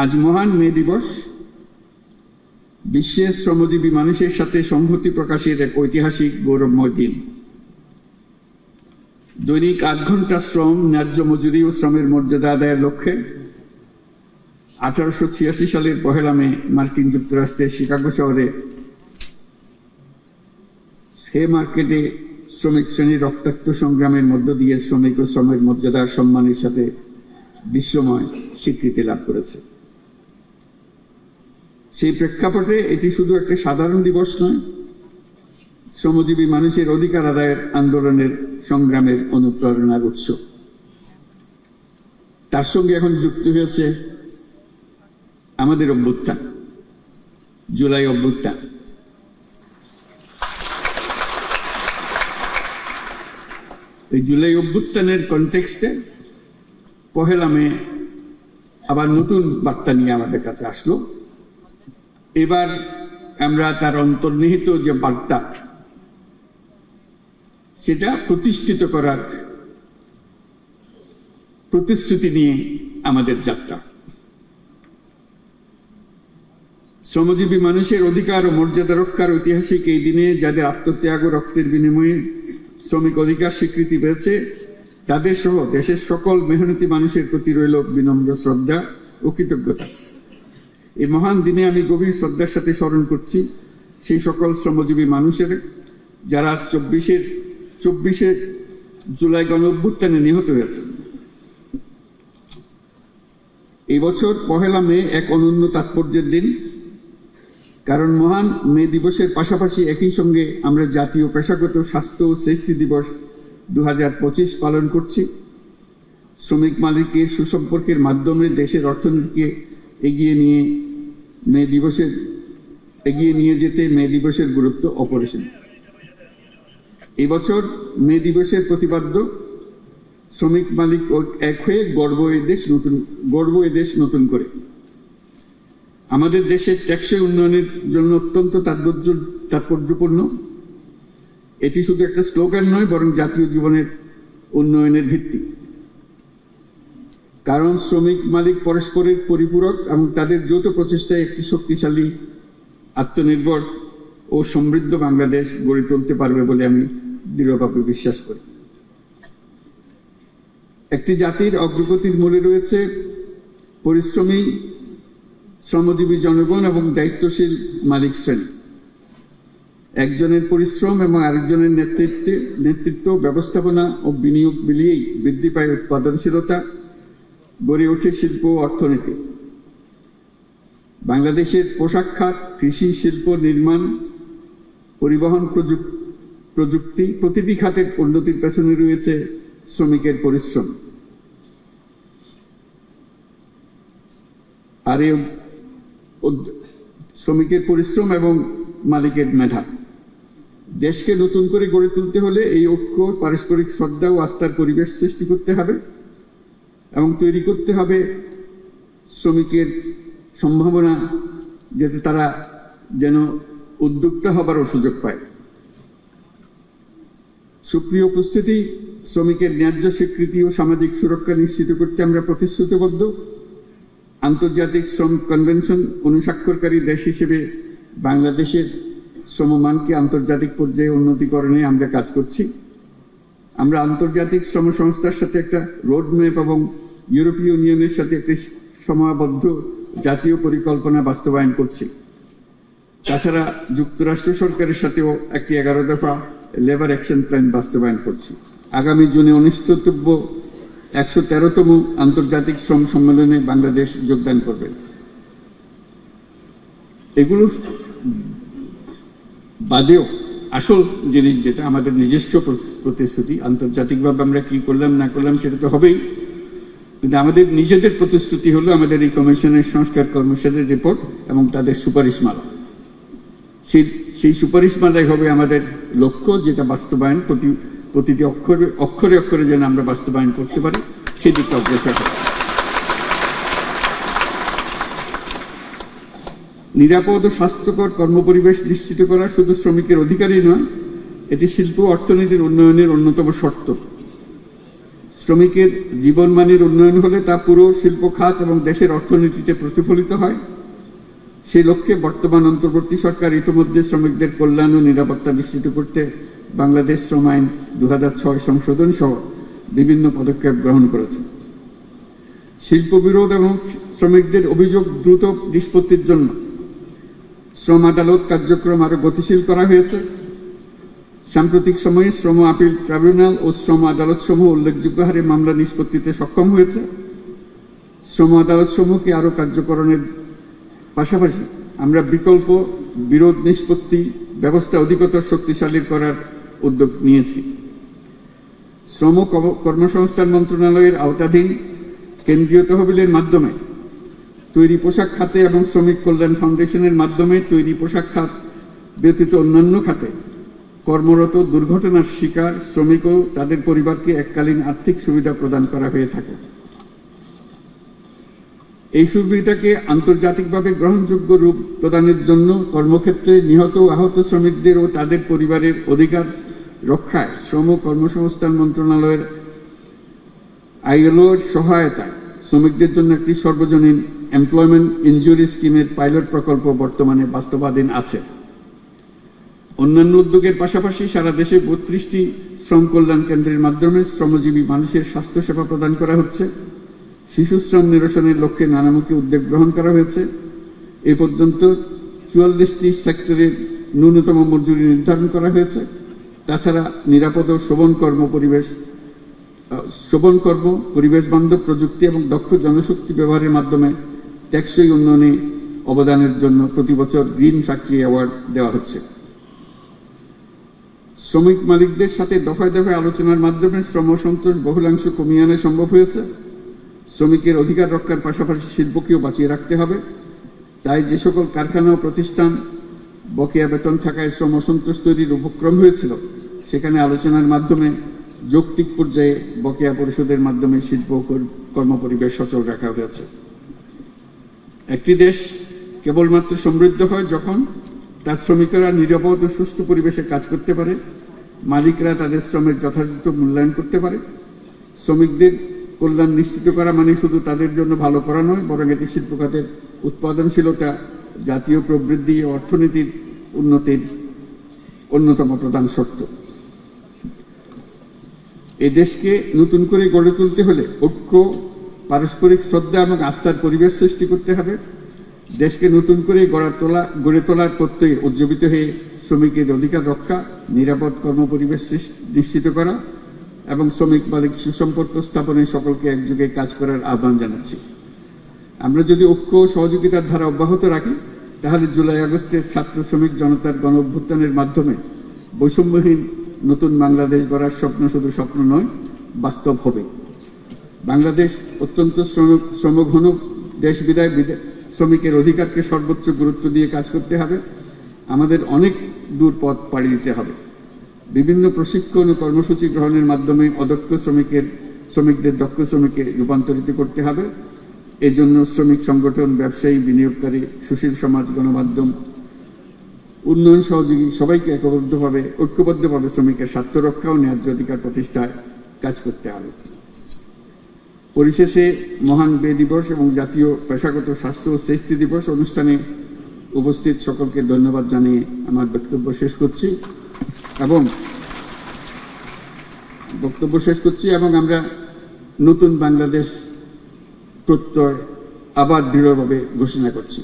আজ মহান মে দিবস বিশ্বের শ্রমজীবী মানুষের সাথে সংহতি প্রকাশের এক ঐতিহাসিক গৌরবময় দিন। দৈনিক ৮ ঘন্টা শ্রম, ন্যায্য মজুরি ও শ্রমের মর্যাদা আদায়ের লক্ষ্যে 1886 সালের 1 মে মার্কিন যুক্তরাষ্ট্রের শিকাগো শহরে মার্কেটে শ্রমিক শ্রেণীর রক্তাক্ত সংগ্রামের মধ্য দিয়ে শ্রমিক ও শ্রমের মর্যাদার সম্মানের সাথে বিশ্বময় স্বীকৃতি লাভ করেছে। সেই প্রেক্ষাপটে এটি শুধু একটা সাধারণ দিবস নয়, শ্রমজীবী মানুষের অধিকার আদায়ের আন্দোলনের সংগ্রামের অনুপ্রেরণার উৎস। তার সঙ্গে এখন যুক্ত হয়েছে আমাদের অভ্যুত্থান, জুলাই অভ্যুত্থান। এই জুলাই অভ্যুত্থানের কনটেক্সটে 1 মে আবার নতুন বার্তা নিয়ে আমাদের কাছে আসলো। এবার আমরা তার অন্তর্নিহিত যে বার্তা, সেটা প্রতিষ্ঠিত করার প্রতিশ্রুতি নিয়ে আমাদের যাত্রা। শ্রমজীবী মানুষের অধিকার ও মর্যাদা রক্ষার ঐতিহাসিক এই দিনে যাদের আত্মত্যাগ ও রক্তের বিনিময়ে শ্রমিক অধিকার স্বীকৃতি পেয়েছে, তাদের সহ দেশের সকল মেহনতি মানুষের প্রতি রইল বিনম্র শ্রদ্ধা ও কৃতজ্ঞতা। এই মহান দিনে আমি গভীর শ্রদ্ধার সাথে স্মরণ করছি সেই সকল শ্রমজীবী মানুষের যারা 24শে জুলাই গণঅভ্যুত্থানে নিহত হয়েছে। এই বছর 1 মে এক অনন্য তাৎপর্যের দিন, কারণ মহান মে দিবসের পাশাপাশি একই সঙ্গে আমরা জাতীয় পেশাগত স্বাস্থ্য ও সেফটি দিবস 2025 পালন করছি। শ্রমিক মালিকের সুসম্পর্কের মাধ্যমে দেশের অর্থনীতিকে এগিয়ে নিয়ে যেতে মে দিবসের গুরুত্ব অপরিসীম। এই বছর মে দিবসের প্রতিপাদ্য শ্রমিক মালিক এক হয়ে গর্ব এ দেশ নতুন করে। আমাদের দেশের টেকসই উন্নয়নের জন্য অত্যন্ত তাৎপর্যপূর্ণ। এটি শুধু একটা স্লোগান নয়, বরং জাতীয় জীবনের উন্নয়নের ভিত্তি। কারণ শ্রমিক মালিক পরস্পরের পরিপূরক এবং তাদের যৌথ প্রচেষ্টায় একটি শক্তিশালী, আত্মনির্ভর ও সমৃদ্ধ বাংলাদেশ গড়ে তুলতে পারবে বলে আমি দৃঢ়ভাবে বিশ্বাস করি। একটি জাতির অগ্রগতির মূলে রয়েছে পরিশ্রমী শ্রমজীবী জনগণ এবং দায়িত্বশীল মালিক শ্রেণী। একজনের পরিশ্রম এবং আরেকজনের নেতৃত্ব, ব্যবস্থাপনা ও বিনিয়োগ মিলিয়েই বৃদ্ধি পায় উৎপাদনশীলতা, গড়ে ওঠে শিল্প ও অর্থনীতি। বাংলাদেশের পোশাক খাত, কৃষি, শিল্প, নির্মাণ, পরিবহন, প্রযুক্তি প্রতিটি খাতের উন্নতির পেছনে রয়েছে শ্রমিকের পরিশ্রম। আর এই শ্রমিকের পরিশ্রম এবং মালিকের মেধা। দেশকে নতুন করে গড়ে তুলতে হলে এই ঐক্য, পারস্পরিক শ্রদ্ধা ও আস্থার পরিবেশ সৃষ্টি করতে হবে এবং তৈরি করতে হবে শ্রমিকের সম্ভাবনা, যাতে তারা যেন উদ্যোক্তা হবারও সুযোগ পায়। সুপ্রিয় উপস্থিতি, শ্রমিকের ন্যায্য স্বীকৃতি ও সামাজিক সুরক্ষা নিশ্চিত করতে আমরা প্রতিশ্রুতিবদ্ধ। আন্তর্জাতিক শ্রম কনভেনশন অনুস্বাক্ষরকারী দেশ হিসেবে বাংলাদেশের শ্রমমানকে আন্তর্জাতিক পর্যায়ে উন্নতিকরণে আমরা কাজ করছি। আমরা আন্তর্জাতিক শ্রম সংস্থার সাথে একটা রোডম্যাপ এবং ইউরোপীয় ইউনিয়নের সাথে একটি সময়াবদ্ধ জাতীয় পরিকল্পনা বাস্তবায়ন করছি। তাছাড়া যুক্তরাষ্ট্র সরকারের সাথেও একটি 11 দফা লেবার অ্যাকশন প্ল্যান বাস্তবায়ন করছি। আগামী জুনে অনুষ্ঠিতব্য 113তম আন্তর্জাতিক শ্রম সম্মেলনে বাংলাদেশ যোগদান করবে। এগুলো বাদেও আসল জিনিস যেটা আমাদের নিজস্ব প্রতিশ্রুতি, আন্তর্জাতিকভাবে আমরা কি করলাম না করলাম সেটা তো হবেই, কিন্তু আমাদের নিজেদের প্রতিশ্রুতি হলো আমাদের এই কমিশনের সংস্কার কর্মসূচির রিপোর্ট এবং তাদের সুপারিশমালা। সেই সুপারিশমালাই হবে আমাদের লক্ষ্য, যেটা বাস্তবায়ন প্রতিটি অক্ষরে অক্ষরে যেন আমরা বাস্তবায়ন করতে পারি, সেদিকে অগ্রসর হবে। নিরাপদ ও স্বাস্থ্যকর কর্মপরিবেশ নিশ্চিত করা শুধু শ্রমিকের অধিকারই নয়, এটি শিল্প অর্থনীতির উন্নয়নের অন্যতম শর্ত। শ্রমিকের জীবনমানের উন্নয়ন হলে তা পুরো শিল্প খাত এবং দেশের অর্থনীতিতে প্রতিফলিত হয়। সেই লক্ষ্যে বর্তমান অন্তর্বর্তী সরকার ইতিমধ্যে শ্রমিকদের কল্যাণ ও নিরাপত্তা নিশ্চিত করতে বাংলাদেশ শ্রম আইন 2006 সংশোধন সহ বিভিন্ন পদক্ষেপ গ্রহণ করেছে। শিল্প বিরোধ এবং শ্রমিকদের অভিযোগ দ্রুত নিষ্পত্তির জন্য শ্রম আদালত কার্যক্রম আরো গতিশীল করা হয়েছে। সাম্প্রতিক সময়ে শ্রম আপিল ট্রাইব্যুনাল ও শ্রম আদালত সমূহ উল্লেখযোগ্য হারে মামলা নিষ্পত্তিতে সক্ষম হয়েছে। শ্রম আদালত সমূহকে আরো কার্যকরণের পাশাপাশি আমরা বিকল্প বিরোধ নিষ্পত্তি ব্যবস্থা অধিকতর শক্তিশালী করার উদ্যোগ নিয়েছি। শ্রম কর্মসংস্থান মন্ত্রণালয়ের আওতাধীন কেন্দ্রীয় তহবিলের মাধ্যমে তৈরি পোশাক খাতে এবং শ্রমিক কল্যাণ ফাউন্ডেশনের মাধ্যমে তৈরি পোশাক খাত ব্যতীত অন্যান্য খাতে কর্মরত দুর্ঘটনার শিকার শ্রমিক ও তাদের পরিবারকে এককালীন আর্থিক সুবিধা প্রদান করা হয়ে থাকে। এই সুবিধাকে আন্তর্জাতিকভাবে গ্রহণযোগ্য রূপ প্রদানের জন্য কর্মক্ষেত্রে নিহত ও আহত শ্রমিকদের ও তাদের পরিবারের অধিকার রক্ষায় শ্রম কর্মসংস্থান মন্ত্রণালয়ের ILO এর সহায়তায় শ্রমিকদের জন্য একটি সর্বজনীন এমপ্লয়মেন্ট ইনজুরি স্কিমের পাইলট প্রকল্প বর্তমানে বাস্তবায়ন আছে। অন্যান্য উদ্যোগের পাশাপাশি সারা দেশে 32টি শ্রম কল্যাণ কেন্দ্রের মাধ্যমে শ্রমজীবী মানুষের স্বাস্থ্যসেবা প্রদান করা হচ্ছে। শিশু শ্রম নিরসনের লক্ষ্যে নানামুখী উদ্যোগ গ্রহণ করা হয়েছে। এ পর্যন্ত 44টি সেক্টরে ন্যূনতম মজুরি নির্ধারণ করা হয়েছে। তাছাড়া নিরাপদ ও শোভন কর্ম, পরিবেশ বান্ধব প্রযুক্তি এবং দক্ষ জনশক্তি ব্যবহারের মাধ্যমে টেকসই উন্নয়নে অবদানের জন্য প্রতি বছর গ্রিন ফ্যাক্টরি অ্যাওয়ার্ড দেওয়া হচ্ছে। শ্রমিক মালিকদের সাথে দফায় দফায় আলোচনার মাধ্যমে শ্রম সন্তোষ বহুলাংশ কমিয়ে আনা সম্ভব হয়েছে। শ্রমিকের অধিকার রক্ষার পাশাপাশি শিল্পকেও বাঁচিয়ে রাখতে হবে। তাই যে সকল কারখানা ও প্রতিষ্ঠান বকেয়া বেতন থাকায় শ্রম অসন্তোষ তৈরির উপক্রম হয়েছিল, সেখানে আলোচনার মাধ্যমে যৌক্তিক পর্যায়ে বকেয়া পরিশোধের মাধ্যমে শিল্প কর্মপরিবেশ সচল রাখা হয়েছে। একটি দেশ কেবলমাত্র সমৃদ্ধ হয় যখন তার শ্রমিকেরা নিরাপদ ও সুষ্ঠু পরিবেশে কাজ করতে পারে, মালিকরা তাদের শ্রমের যথাযথ মূল্যায়ন করতে পারে। শ্রমিকদের কল্যাণ নিশ্চিত করা মানে শুধু তাদের জন্য ভালো করা নয়, বরং এটি শিল্প খাতের উৎপাদনশীলতা, জাতীয় প্রবৃদ্ধি ও অর্থনীতির উন্নতির অন্যতম প্রধান শর্ত। এই দেশকে নতুন করে গড়ে তুলতে হলে ঐক্য, পারস্পরিক শ্রদ্ধা এবং আস্থার পরিবেশ সৃষ্টি করতে হবে। দেশকে নতুন করে গড়ে তোলার প্রত্যয়ে উজ্জীবিত হয়ে শ্রমিকের অধিকার রক্ষা, নিরাপদ কর্মপরিবেশ নিশ্চিত করা এবং শ্রমিক মালিক সুসম্পর্ক স্থাপনে সকলকে একযোগে কাজ করার আহ্বান জানাচ্ছি। আমরা যদি ঐক্য ও সহযোগিতার ধারা অব্যাহত রাখি, তাহলে জুলাই আগস্টের ছাত্র শ্রমিক জনতার গণ অভ্যুত্থানের মাধ্যমে বৈষম্যহীন নতুন বাংলাদেশ গড়ার স্বপ্ন শুধু স্বপ্ন নয়, বাস্তব হবে। বাংলাদেশ অত্যন্ত শ্রমঘন দেশ বিদায় শ্রমিকের অধিকারকে সর্বোচ্চ গুরুত্ব দিয়ে কাজ করতে হবে। আমাদের অনেক দূর পথ পাড়ি দিতে হবে। বিভিন্ন প্রশিক্ষণ ও কর্মসূচি গ্রহণের মাধ্যমে অদক্ষ শ্রমিকদের দক্ষ শ্রমিকে রূপান্তরিত করতে হবে। এজন্য শ্রমিক সংগঠন, ব্যবসায়ী, বিনিয়োগকারী, সুশীল সমাজ, গণমাধ্যম, উন্নয়ন সহযোগী সবাইকে ঐক্যবদ্ধভাবে শ্রমিকের স্বার্থ রক্ষা ও ন্যায্য অধিকার প্রতিষ্ঠায় কাজ করতে হবে। পরিশেষে মহান বে দিবস এবং জাতীয় পেশাগত স্বাস্থ্য ও সেফটি দিবস অনুষ্ঠানে উপস্থিত সকলকে ধন্যবাদ জানিয়ে আমার বক্তব্য শেষ করছি এবং আমরা নতুন বাংলাদেশ প্রত্যয় আবার দৃঢ়ভাবে ঘোষণা করছি।